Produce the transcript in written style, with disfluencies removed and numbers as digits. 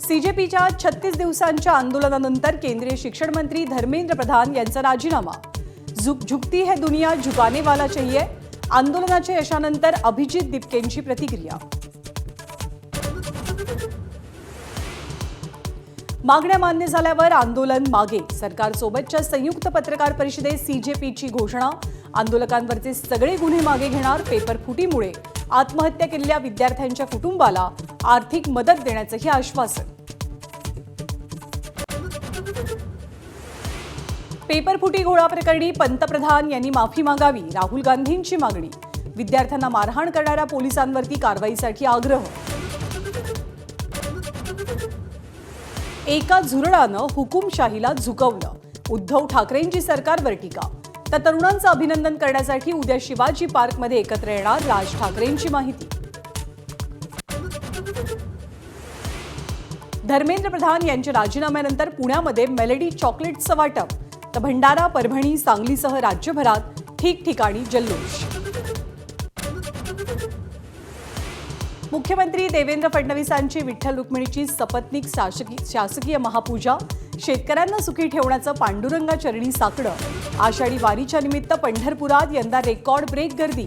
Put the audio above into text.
सीजेपीच्या 36 दिवसांच्या आंदोलनानंतर केंद्रीय शिक्षण मंत्री धर्मेंद्र प्रधान यांचा राजीनामा। झुकती है दुनिया झुकाने वाला चाहिए। आंदोलनाच्या यशानंतर अभिजित दिपकेंची प्रतिक्रिया। मागण्या मान्य झाल्यावर आंदोलन मागे। सरकारसोबतच्या संयुक्त पत्रकार परिषदेत सीजेपीची घोषणा। आंदोलकांवरचे सगळे गुन्हे मागे घेणार। पेपर फुटीमुळे आत्महत्या केलेल्या विद्यार्थ्यांच्या कुटुंबाला आर्थिक मदत देण्याचंही आश्वासन। पेपर फुटी घोळा प्रकरणी पंतप्रधान यांनी माफी मागावी। राहुल गांधींची मागणी। विद्यार्थ्यांना मारहाण करणाऱ्या पोलिसांवरती कारवाईसाठी आग्रह। एका झुरळानं हुकुमशाहीला झुकवलं। उद्धव ठाकरेंची सरकारवर टीका। तर तरुणांचं अभिनंदन करण्यासाठी उद्या शिवाजी पार्कमध्ये एकत्र येणार राज ठाकरेंची माहिती। धर्मेंद्र प्रधान यांच्या राजीनाम्यानंतर पुण्यामध्ये मेलडी चॉकलेटचं वाटप। तर भंडारा, परभणी, सांगलीसह राज्यभरात ठिकठिकाणी जल्लोष। मुख्यमंत्री देवेंद्र फडणवीसांची विठ्ठल रुक्मिणीची सपत्नीक शासकीय महापूजा। शेतकऱ्यांना सुखी ठेवण्याचं पांडुरंगा चरणी साकडं। आषाढी वारीच्या निमित्त पंढरपुरात यंदा रेकॉर्ड ब्रेक गर्दी।